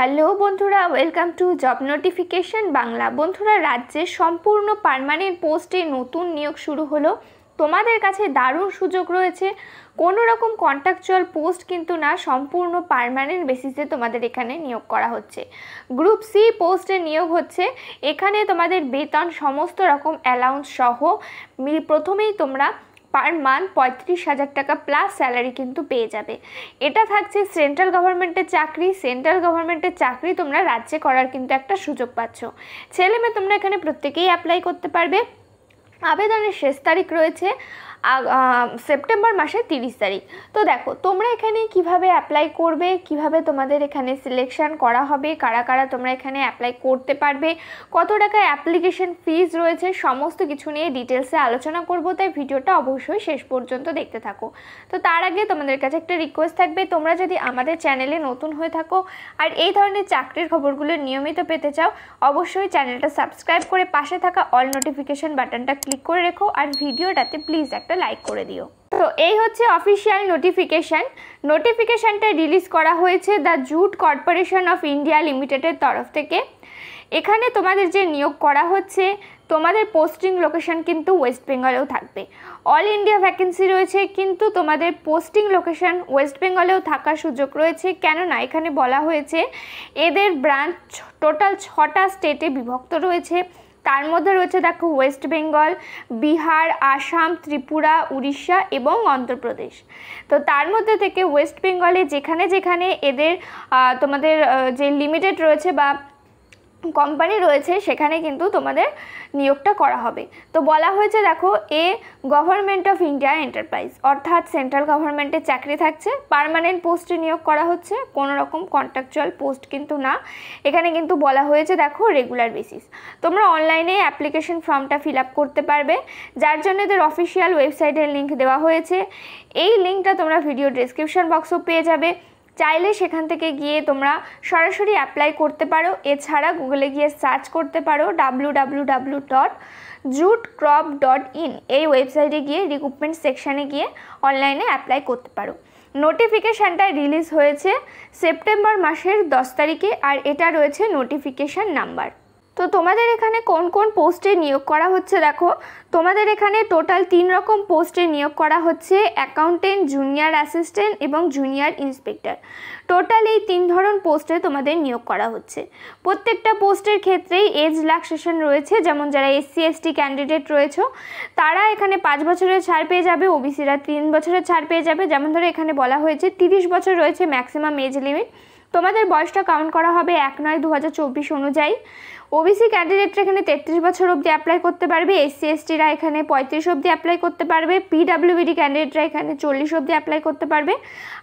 Hello বন্ধুরা, welcome to job notification Bangla. বন্ধুরা, রাজ্যে সম্পূর্ণ পার্মানেন্ট পোস্টে নতুন নিয়োগ শুরু হলো। তোমাদের কাছে দারুণ সুযোগ রয়েছে। কোনো রকম কন্ট্রাকচুয়াল পোস্ট কিন্তু না, সম্পূর্ণ পার্মানেন্ট বেসিসে তোমাদের এখানে নিয়োগ করা হচ্ছে। গ্রুপ সি পোস্টে নিয়োগ হচ্ছে। এখানে তোমাদের বেতন সমস্ত রকম অ্যালাউন্স সহ প্রথমেই তোমরা পার মান্থ 35,000 টাকা প্লাস স্যালারি কিন্তু পেয়ে যাবে। এটা থাকছে সেন্ট্রাল গভর্নমেন্টের চাকরি। সেন্ট্রাল গভর্নমেন্টের চাকরি তোমরা রাজ্যে করার কিন্তু একটা সুযোগ পাচ্ছ। ছেলে মেয়ে তোমরা এখানে প্রত্যেকেই অ্যাপ্লাই করতে পারবে। আবেদনের শেষ তারিখ রয়েছে সেপ্টেম্বর মাসের 30 তারিখ। তো দেখো তোমরা এখানে কিভাবে অ্যাপ্লাই করবে, কিভাবে তোমাদের এখানে সিলেকশন করা হবে, কারা কারা তোমরা এখানে অ্যাপ্লাই করতে পারবে, কত টাকা অ্যাপ্লিকেশন ফিজ রয়েছে, সমস্ত কিছু নিয়ে ডিটেলসে আলোচনা করব। তাই ভিডিওটা অবশ্যই শেষ পর্যন্ত দেখতে থাকো। তো তার আগে তোমাদের কাছে একটা রিকোয়েস্ট থাকবে, তোমরা যদি আমাদের চ্যানেলে নতুন হয়ে থাকো আর এই ধরনের চাকরির খবরগুলো নিয়মিত পেতে চাও, অবশ্যই চ্যানেলটা সাবস্ক্রাইব করে পাশে থাকা অল নোটিফিকেশন বাটনটা ক্লিক করে রেখো আর ভিডিওটাতে প্লিজ একটা লাইক করে দিও। তো এই হচ্ছে অফিসিয়াল নোটিফিকেশনটা রিলিজ করা হয়েছে the jute corporation of India লিমিটেডের তরফ থেকে। এখানে তোমাদের যে নিয়োগ করা হচ্ছে, তোমাদের পোস্টিং লোকেশন কিন্তু ওয়েস্ট বেঙ্গলেও থাকবে। অল ইন্ডিয়া ভ্যাকেন্সি রয়েছে, কিন্তু তোমাদের পোস্টিং লোকেশন ওয়েস্ট বেঙ্গলেও থাকার সুযোগ রয়েছে। কেননা এখানে বলা হয়েছে এদের ব্রাঞ্চ টোটাল 6টা স্টেটে বিভক্ত রয়েছে। তার মধ্যে রয়েছে দেখো ওয়েস্ট বেঙ্গল, বিহার, আসাম, ত্রিপুরা, উড়িষ্যা এবং অন্ধ্রপ্রদেশ। তো তার মধ্যে থেকে ওয়েস্ট বেঙ্গলে যেখানে যেখানে এদের তোমাদের যে লিমিটেড রয়েছে বা কোম্পানি রয়েছে, সেখানে কিন্তু তোমাদের নিয়োগটা করা হবে। তো বলা হয়েছে দেখো গভর্নমেন্ট অফ ইন্ডিয়া এন্টারপ্রাইজ, অর্থাৎ সেন্ট্রাল গভর্নমেন্টের চাকরি থাকছে। পার্মানেন্ট পোস্টে নিয়োগ করা হচ্ছে, কোনো রকম কন্ট্রাকচুয়াল পোস্ট কিন্তু না। এখানে কিন্তু বলা হয়েছে দেখো রেগুলার বেসিস। তোমরা অনলাইনে অ্যাপ্লিকেশন ফর্মটা ফিল আপ করতে পারবে, যার জন্য এদের অফিসিয়াল ওয়েবসাইটের লিঙ্ক দেওয়া হয়েছে। এই লিঙ্কটা তোমরা ভিডিও ডেসক্রিপশন বক্সেও পেয়ে যাবে। চাইলে সেখান থেকে গিয়ে তোমরা সরাসরি অ্যাপ্লাই করতে পারো। এছাড়া গুগলে গিয়ে সার্চ করতে পারো www.jutecrop.in, এই ওয়েবসাইটে গিয়ে রিক্রুটমেন্ট সেকশানে গিয়ে অনলাইনে অ্যাপ্লাই করতে পারো। নোটিফিকেশানটা রিলিজ হয়েছে সেপ্টেম্বর মাসের 10 তারিখে আর এটা রয়েছে নোটিফিকেশান নাম্বার। তো তোমাদের এখানে কোন কোন পোস্টে নিয়োগ করা হচ্ছে দেখো, তোমাদের এখানে টোটাল 3 রকম পোস্টে নিয়োগ করা হচ্ছে: অ্যাকাউন্টেন্ট, জুনিয়র অ্যাসিস্ট্যান্ট এবং জুনিয়র ইন্সপেক্টর। টোটাল এই 3 ধরন পোস্টে তোমাদের নিয়োগ করা হচ্ছে। প্রত্যেকটা পোস্টের ক্ষেত্রেই এজ রিল্যাক্সেশন রয়েছে। যেমন যারা SC ST ক্যান্ডিডেট রয়েছে তারা এখানে 5 বছরের ছাড় পেয়ে যাবে, ওবিসিরা 3 বছরের ছাড় পেয়ে যাবে। যেমন ধরো এখানে বলা হয়েছে 30 বছর রয়েছে ম্যাক্সিমাম এজ লিমিট। তোমাদের বয়সটা কাউন্ট করা হবে 1/9/2024 অনুযায়ী। ওবিসি ক্যান্ডিডেটরা এখানে 33 বছর অবধি অ্যাপ্লাই করতে পারবে, SC STরা এখানে 35 অবধি অ্যাপ্লাই করতে পারবে, PWBD ক্যান্ডিডেটরা এখানে 40 অবধি অ্যাপ্লাই করতে পারবে।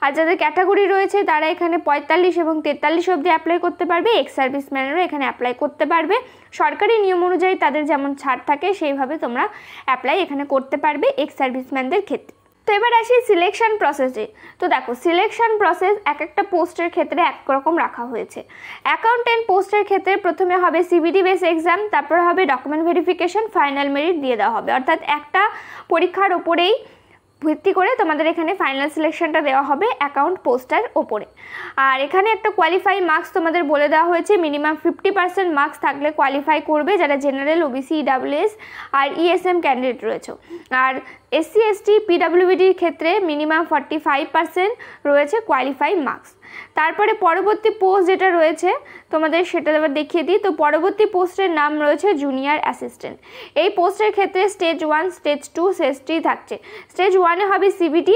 আর যাদের ক্যাটাগরি রয়েছে তারা এখানে 45 এবং 43 অবধি অ্যাপ্লাই করতে পারবে। এক্স সার্ভিসম্যানেরও এখানে অ্যাপ্লাই করতে পারবে। সরকারি নিয়ম অনুযায়ী তাদের যেমন ছাড় থাকে সেইভাবে তোমরা অ্যাপ্লাই এখানে করতে পারবে এক্স সার্ভিসম্যানদের ক্ষেত্রে। তো এবার আসি সিলেকশন প্রসেসে। তো দেখো সিলেকশন প্রসেস এক একটা পোস্টের ক্ষেত্রে একরকম রাখা হয়েছে। অ্যাকাউন্টেন্ট পোস্টের ক্ষেত্রে প্রথমে হবে CBT বেস এক্সাম, তারপর হবে ডকুমেন্ট ভেরিফিকেশন, ফাইনাল মেরিট দিয়ে দেওয়া হবে। অর্থাৎ একটা পরীক্ষার ওপরেই ভিত্তি করে তোমাদের এখানে ফাইনাল সিলেকশনটা দেওয়া হবে অ্যাকাউন্ট পোস্টার ওপরে। আর এখানে একটা কোয়ালিফাই মার্কস তোমাদের বলে দেওয়া হয়েছে, মিনিমাম 50% মার্কস থাকলে কোয়ালিফাই করবে যারা জেনারেল, OBC, EWS আর ESM ক্যান্ডিডেট রয়েছে। আর SC ST PWBDর ক্ষেত্রে মিনিমাম 45% রয়েছে কোয়ালিফাই মার্কস। তারপরে পরবর্তী পোস্ট যেটা রয়েছে তোমাদের সেটা এবার দেখিয়ে দিই। তো পরবর্তী পোস্টের নাম রয়েছে জুনিয়র অ্যাসিস্ট্যান্ট। এই পোস্টের ক্ষেত্রে স্টেজ 1, স্টেজ 2, স্টেজ 3 থাকছে। স্টেজ 1-এ হবে CBT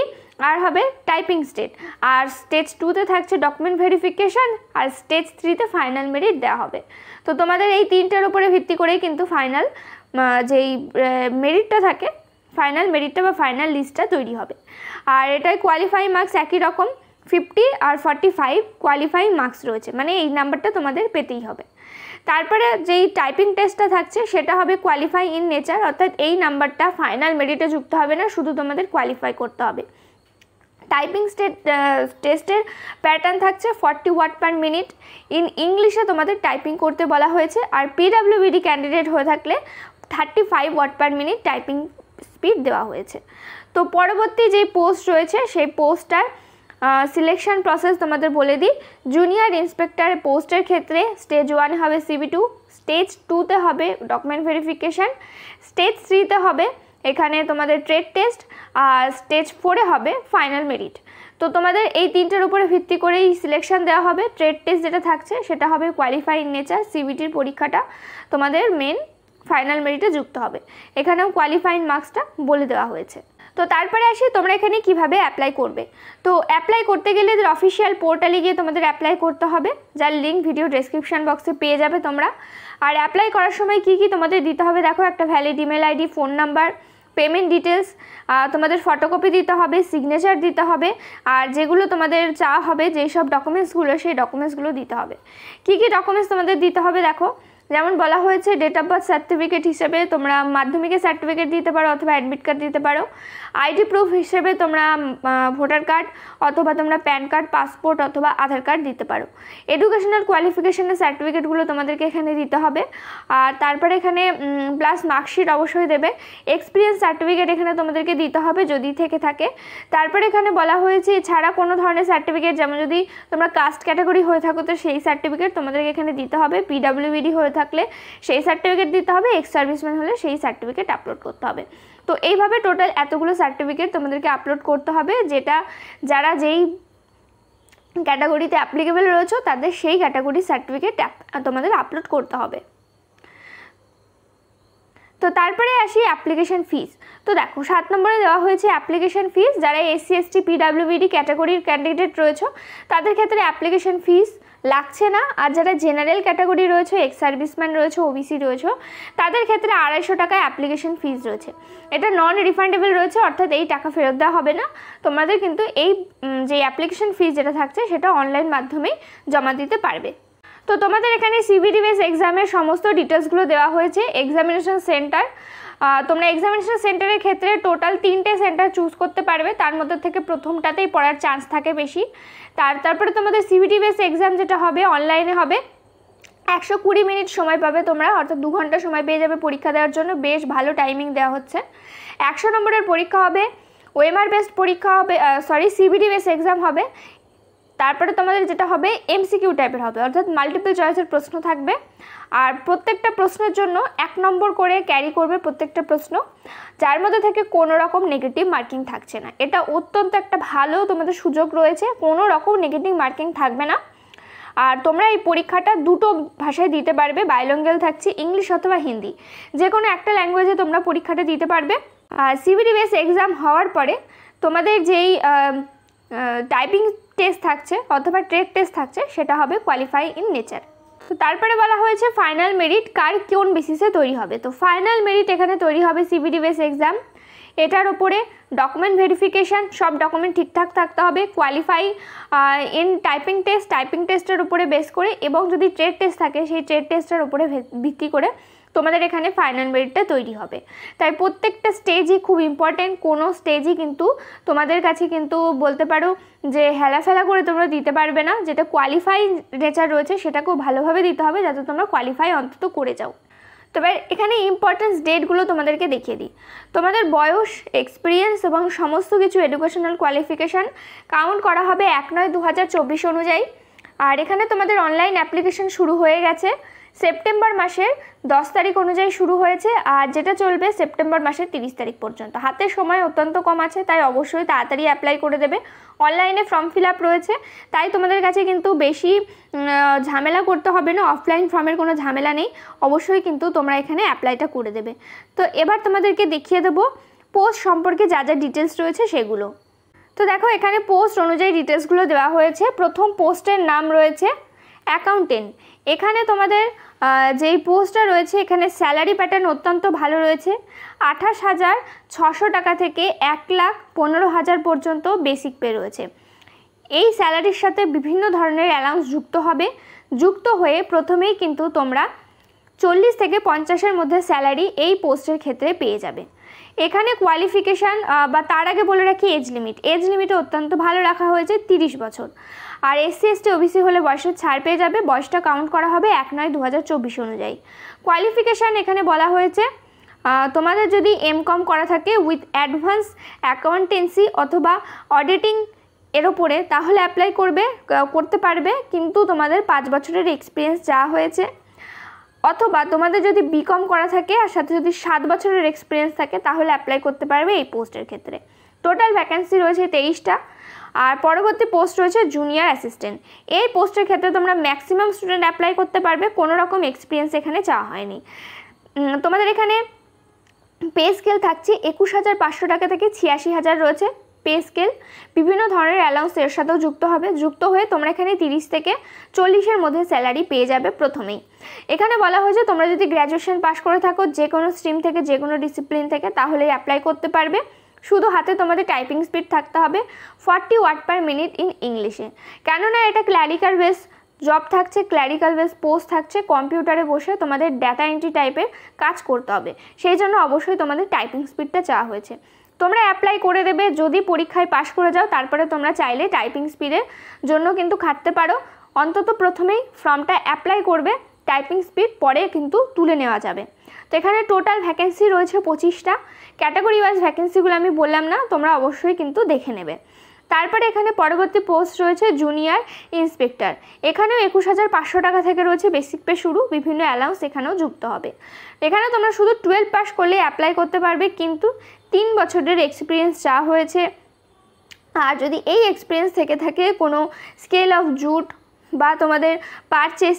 আর হবে টাইপিং স্টেট, আর স্টেজ 2-তে থাকছে ডকুমেন্ট ভেরিফিকেশান, আর স্টেজ 3-তে ফাইনাল মেরিট দেওয়া হবে। তো তোমাদের এই 3টার উপরে ভিত্তি করেই কিন্তু ফাইনাল যেই মেরিটটা থাকে, ফাইনাল মেরিটটা বা ফাইনাল লিস্টটা তৈরি হবে। আর এটাই কোয়ালিফাই মার্কস একই রকম 50 আর 45 কোয়ালিফাই মার্কস রয়েছে, মানে এই নাম্বারটা তোমাদের পেতেই হবে। তারপরে যেই টাইপিং টেস্টটা থাকছে সেটা হবে কোয়ালিফাই ইন নেচার, অর্থাৎ এই নাম্বারটা ফাইনাল মেরিটে যুক্ত হবে না, শুধু তোমাদের কোয়ালিফাই করতে হবে। টাইপিং টেস্টের প্যাটার্ন থাকছে 40 ওয়ার্ড পার মিনিট। ইংলিশে তোমাদের টাইপিং করতে বলা হয়েছে। আর PWBD ক্যান্ডিডেট হয়ে থাকলে 35 word per minute typing speed দেওয়া হয়েছে। তো পরবর্তী যে পোস্ট রয়েছে সেই পোস্টটার সিলেকশন প্রসেস তোমাদের বলে দিই। জুনিয়র ইন্সপেক্টর পোস্টের ক্ষেত্রে স্টেজ 1 হবে CV2, স্টেজ 2তে হবে ডকুমেন্ট ভেরিফিকেশান, স্টেজ 3তে হবে এখানে তোমাদের ট্রেড টেস্ট, আর স্টেজ 4-এ হবে ফাইনাল মেরিট। তো তোমাদের এই তিনটার উপরে ভিত্তি করেই সিলেকশন দেওয়া হবে। ট্রেড টেস্ট যেটা থাকছে সেটা হবে কোয়ালিফাই ইন নেচার, CBTর পরীক্ষাটা তোমাদের মেন ফাইনাল মেরিটে যুক্ত হবে। এখানেও কোয়ালিফাইং মার্কসটা বলে দেওয়া হয়েছে। তো তারপরে আসি তোমরা এখানে কিভাবে অ্যাপ্লাই করবে। তো অ্যাপ্লাই করতে গেলে এদের অফিসিয়াল পোর্টালে গিয়ে তোমাদের অ্যাপ্লাই করতে হবে, যার লিঙ্ক ভিডিও ডেসক্রিপশন বক্সে পেয়ে যাবে তোমরা। আর অ্যাপ্লাই করার সময় কি কি তোমাদের দিতে হবে দেখো, একটা valid email ID, phone number, payment details, তোমাদের ফটোকপি দিতে হবে, সিগনেচার দিতে হবে, আর যেগুলো তোমাদের চাওয়া হবে যেই সব ডকুমেন্টসগুলো, সেই ডকুমেন্টসগুলো দিতে হবে। কি কি ডকুমেন্টস তোমাদের দিতে হবে দেখো, যেমন বলা হয়েছে ডেট অফ বার্থ সার্টিফিকেট হিসেবে তোমরা মাধ্যমিকের সার্টিফিকেট দিতে পারো অথবা অ্যাডমিট কার্ড দিতে পারো। আইডি প্রুফ হিসেবে তোমরা ভোটার কার্ড অথবা তোমরা প্যান কার্ড, পাসপোর্ট অথবা আধার কার্ড দিতে পারো। এডুকেশনাল কোয়ালিফিকেশনের সার্টিফিকেটগুলো তোমাদেরকে এখানে দিতে হবে। আর তারপরে এখানে প্লাস মার্কশিট অবশ্যই দেবে। এক্সপিরিয়েন্স সার্টিফিকেট এখানে তোমাদেরকে দিতে হবে যদি থেকে থাকে। তারপরে এখানে বলা হয়েছে এছাড়া কোনো ধরনের সার্টিফিকেট, যেমন যদি তোমরা কাস্ট ক্যাটাগরি হয়ে থাকো তো সেই সার্টিফিকেট তোমাদেরকে এখানে দিতে হবে। PWBD হয়ে থাকলে সেই সার্টিফিকেট দিতে হবে, এক্স সার্ভিসম্যান হলে সেই সার্টিফিকেট আপলোড করতে হবে। তো এইভাবে টোটাল এতগুলো সার্টিফিকেট তোমাদেরকে আপলোড করতে হবে, যেটা যারা যেই ক্যাটাগরিতে অ্যাপ্লিকেবল রয়েছে তাদের সেই ক্যাটাগরির সার্টিফিকেট তোমাদের আপলোড করতে হবে। তো তারপরে আসি অ্যাপ্লিকেশন ফিস। তো দেখো 7 নম্বরে দেওয়া হয়েছে অ্যাপ্লিকেশন ফিস। যারা SC ST PWBD ক্যাটাগরির ক্যান্ডিডেট রয়েছে তাদের ক্ষেত্রে অ্যাপ্লিকেশন ফিস লাগছে না। আর যারা জেনারেল ক্যাটাগরি রয়েছে, এক্স সার্ভিসম্যান রয়েছে, OBC রয়েছে, তাদের ক্ষেত্রে 250 টাকা অ্যাপ্লিকেশন ফিস রয়েছে। এটা নন রিফান্ডেবল রয়েছে, অর্থাৎ এই টাকা ফেরত দেওয়া হবে না তোমাদের, কিন্তু এই যে অ্যাপ্লিকেশন ফিস যেটা থাকছে সেটা অনলাইন মাধ্যমেই জমা দিতে পারবে। তো তোমাদের এখানে CBT বেস এক্সামের সমস্ত ডিটেলসগুলো দেওয়া হয়েছে। এক্সামিনেশন সেন্টার, তোমরা এক্সামিনেশন সেন্টারের ক্ষেত্রে টোটাল 3টে সেন্টার চুজ করতে পারবে, তার মধ্যে থেকে প্রথমটাতেই পড়ার চান্স থাকে বেশি। তারপরে তোমাদের CBT বেস এক্সাম যেটা হবে অনলাইনে হবে, 120 মিনিট সময় পাবে তোমরা, অর্থাৎ 2 ঘন্টা সময় পেয়ে যাবে পরীক্ষা দেওয়ার জন্য। বেশ ভালো টাইমিং দেওয়া হচ্ছে। 100 নম্বরের পরীক্ষা হবে, ওএমআর বেসড পরীক্ষা হবে, CBT বেস এক্সাম হবে। তারপরে তোমাদের যেটা হবে MCQ টাইপের হবে, অর্থাৎ মাল্টিপল চয়েসের প্রশ্ন থাকবে। আর প্রত্যেকটা প্রশ্নের জন্য 1 নম্বর করে ক্যারি করবে প্রত্যেকটা প্রশ্ন, যার মধ্যে থেকে কোনো রকম নেগেটিভ মার্কিং থাকছে না। এটা অত্যন্ত একটা ভালো তোমাদের সুযোগ রয়েছে, কোনো রকম নেগেটিভ মার্কিং থাকবে না। আর তোমরা এই পরীক্ষাটা 2টো ভাষায় দিতে পারবে, বাইলিঙ্গুয়াল থাকছে, ইংলিশ অথবা হিন্দি, যে কোনো একটা ল্যাঙ্গুয়েজে তোমরা পরীক্ষাটা দিতে পারবে। CBT বেস এক্সাম হওয়ার পরে তোমাদের যেই টাইপিং টেস্ট থাকছে অথবা ট্রেড টেস্ট থাকছে সেটা হবে কোয়ালিফাই ইন নেচার। তো তারপরে বলা হয়েছে ফাইনাল মেরিট কার কোন বেসিসে তৈরি হবে। তো ফাইনাল মেরিট এখানে তৈরি হবে CBT বেস এক্সাম, এটার ওপরে ডকুমেন্ট ভেরিফিকেশান, সব ডকুমেন্ট ঠিকঠাক থাকতে হবে, কোয়ালিফাই ইন টাইপিং টেস্টের উপরে বেস করে, এবং যদি ট্রেড টেস্ট থাকে সেই ট্রেড টেস্টের উপরে ভিত্তি করে তোমাদের এখানে ফাইনাল মেরিটটা তৈরি হবে। তাই প্রত্যেকটা স্টেজই খুব ইম্পর্টেন্ট, কোনো স্টেজই কিন্তু তোমাদের কাছে কিন্তু বলতে পারো যে হেলাফেলা করে তোমরা দিতে পারবে না। যেটা কোয়ালিফাই নেচার রয়েছে সেটাকেও ভালোভাবে দিতে হবে, যাতে তোমরা কোয়ালিফাই অন্তত করে যাও। তবে এখানে ইম্পর্টেন্স ডেটগুলো তোমাদেরকে দেখিয়ে দিই। তোমাদের বয়স, এক্সপিরিয়েন্স এবং সমস্ত কিছু এডুকেশনাল কোয়ালিফিকেশান কাউন্ট করা হবে 1/9/2024 অনুযায়ী। আর এখানে তোমাদের অনলাইন অ্যাপ্লিকেশন শুরু হয়ে গেছে, সেপ্টেম্বর মাসের 10 তারিখ অনুযায়ী শুরু হয়েছে, আর যেটা চলবে সেপ্টেম্বর মাসের 30 তারিখ পর্যন্ত। হাতে সময় অত্যন্ত কম আছে, তাই অবশ্যই তাড়াতাড়ি অ্যাপ্লাই করে দেবে। অনলাইনে ফর্ম ফিল আপ রয়েছে, তাই তোমাদের কাছে কিন্তু বেশি ঝামেলা করতে হবে না, অফলাইন ফর্মের কোনো ঝামেলা নেই। অবশ্যই কিন্তু তোমরা এখানে অ্যাপ্লাইটা করে দেবে। তো এবার তোমাদেরকে দেখিয়ে দেবো পোস্ট সম্পর্কে যা যা ডিটেলস রয়েছে সেগুলো। তো দেখো এখানে পোস্ট অনুযায়ী ডিটেলসগুলো দেওয়া হয়েছে। প্রথম পোস্টের নাম রয়েছে অ্যাকাউন্টেন্ট। এখানে তোমাদের যেই পোস্টটা রয়েছে এখানে স্যালারি প্যাটার্ন অত্যন্ত ভালো রয়েছে। 28,600 টাকা থেকে 1,15,000 পর্যন্ত বেসিক পে রয়েছে। এই স্যালারির সাথে বিভিন্ন ধরনের অ্যালাউন্স যুক্ত হয়ে প্রথমেই কিন্তু তোমরা 40 থেকে 50-এর মধ্যে স্যালারি এই পোস্টের ক্ষেত্রে পেয়ে যাবে। এখানে কোয়ালিফিকেশান বা তার আগে বলে রাখি এজ লিমিটে অত্যন্ত ভালো রাখা হয়েছে 30 বছর। আর SC ST OBC হলে বয়সের ছাড় পেয়ে যাবে, বয়সটা কাউন্ট করা হবে 1/9/2024 অনুযায়ী। কোয়ালিফিকেশান এখানে বলা হয়েছে তোমাদের যদি MCOM করা থাকে উইথ অ্যাডভান্স অ্যাকাউন্টেন্সি অথবা অডিটিং এর উপরে, তাহলে অ্যাপ্লাই করতে পারবে, কিন্তু তোমাদের 5 বছরের এক্সপিরিয়েন্স যা হয়েছে, অথবা তোমাদের যদি বিকম করা থাকে আর সাথে যদি 7 বছরের এক্সপিরিয়েন্স থাকে তাহলে অ্যাপ্লাই করতে পারবে এই পোস্টের ক্ষেত্রে। টোটাল ভ্যাকেন্সি রয়েছে 23টা। আর পরবর্তী পোস্ট রয়েছে জুনিয়র অ্যাসিস্ট্যান্ট। এই পোস্টের ক্ষেত্রে তোমরা ম্যাক্সিমাম স্টুডেন্ট অ্যাপ্লাই করতে পারবে, কোনো রকম এক্সপিরিয়েন্স এখানে চাওয়া হয়নি। তোমাদের এখানে পে স্কেল থাকছে 21,500 টাকা থেকে 86,000 রয়েছে পে স্কেল। বিভিন্ন ধরনের অ্যালাউন্স এর সাথেও যুক্ত হয়ে তোমরা এখানে 30 থেকে 40-এর মধ্যে স্যালারি পেয়ে যাবে প্রথমেই। এখানে বলা হয়েছে তোমরা যদি গ্র্যাজুয়েশন পাস করে থাকো যে কোনো স্ট্রিম থেকে, যে কোনো ডিসিপ্লিন থেকে, তাহলে অ্যাপ্লাই করতে পারবে। শুধু হাতে তোমাদের টাইপিং স্পিড থাকতে হবে 40 ওয়ার্ড পার মিনিট ইন ইংলিশে। কেননা এটা ক্ল্যারিক্যাল বেস জব থাকছে, ক্ল্যারিক্যাল বেস পোস্ট থাকছে, কম্পিউটারে বসে তোমাদের ডাটা এন্ট্রি টাইপের কাজ করতে হবে, সেই জন্য অবশ্যই তোমাদের টাইপিং স্পিডটা চাওয়া হয়েছে। তোমরা অ্যাপ্লাই করে দেবে, যদি পরীক্ষায় পাশ করে যাও তারপরে তোমরা চাইলে টাইপিং স্পিডের জন্য কিন্তু খাটতে পারো। অন্তত প্রথমেই ফর্মটা অ্যাপ্লাই করবে, টাইপিং স্পিড পরে কিন্তু তুলে নেওয়া যাবে। তো এখানে টোটাল ভ্যাকেন্সি রয়েছে 25টা। ক্যাটাগরি ওয়াইজ ভ্যাকেন্সিগুলো আমি বললাম না, তোমরা অবশ্যই কিন্তু দেখে নেবে। তারপরে এখানে পরবর্তী পোস্ট রয়েছে জুনিয়র ইন্সপেক্টর। এখানেও 21,500 টাকা থেকে রয়েছে বেসিক পে শুরু, বিভিন্ন অ্যালাউন্স এখানেও যুক্ত হবে। এখানে তোমরা শুধু 12 পাস করলে অ্যাপ্লাই করতে পারবে, কিন্তু 3 বছরের এক্সপিরিয়েন্স চাওয়া হয়েছে। আর যদি এই এক্সপিরিয়েন্স থেকে থাকে কোনো স্কেল অফ জুট বা তোমাদের পারচেস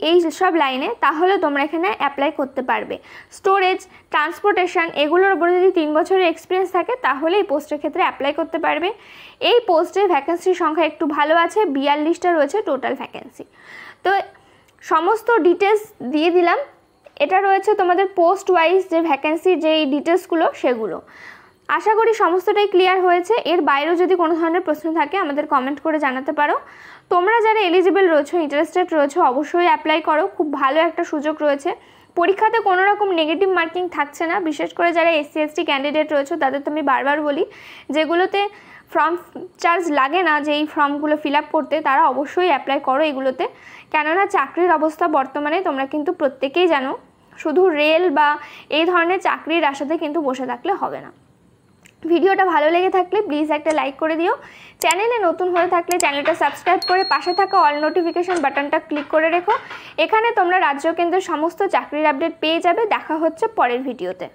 এই সব লাইনে, তাহলে তোমরা এখানে অ্যাপ্লাই করতে পারবে। স্টোরেজ, ট্রান্সপোর্টেশন এগুলোর উপরে যদি 3 বছরের এক্সপিরিয়েন্স থাকে তাহলে এই পোস্টের ক্ষেত্রে অ্যাপ্লাই করতে পারবে। এই পোস্টের ভ্যাকেন্সির সংখ্যা একটু ভালো আছে, 42টা রয়েছে টোটাল ভ্যাকেন্সি। তো সমস্ত ডিটেলস দিয়ে দিলাম। এটা রয়েছে তোমাদের পোস্ট ওয়াইজ যে ভ্যাকেন্সির যেই ডিটেলসগুলো সেগুলো। আশা করি সমস্তটাই ক্লিয়ার হয়েছে। এর বাইরেও যদি কোনো ধরনের প্রশ্ন থাকে আমাদের কমেন্ট করে জানাতে পারো। তোমরা যারা এলিজিবল রয়েছো, ইন্টারেস্টেড রয়েছো, অবশ্যই অ্যাপ্লাই করো, খুব ভালো একটা সুযোগ রয়েছে। পরীক্ষাতে কোনো রকম নেগেটিভ মার্কিং থাকছে না, বিশেষ করে যারা SC ST ক্যান্ডিডেট রয়েছো তাদের তো আমি বারবার বলি যেগুলোতে ফর্ম চার্জ লাগে না, যে এই ফর্মগুলো ফিল আপ করতে, তারা অবশ্যই অ্যাপ্লাই করো এগুলোতে। কেননা চাকরির অবস্থা বর্তমানে তোমরা কিন্তু প্রত্যেকেই জানো, শুধু রেল বা এই ধরনের চাকরির আশাতে কিন্তু বসে থাকলে হবে না। ভিডিওটা ভালো লেগে থাকলে প্লিজ একটা লাইক করে দিও। চ্যানেলে নতুন হয়ে থাকলে চ্যানেলটা সাবস্ক্রাইব করে পাশে থাকা অল নোটিফিকেশন বাটনটা ক্লিক করে রেখো। এখানে তোমরা রাজ্য কেন্দ্রের সমস্ত চাকরির আপডেট পেয়ে যাবে। দেখা হচ্ছে পরের ভিডিওতে।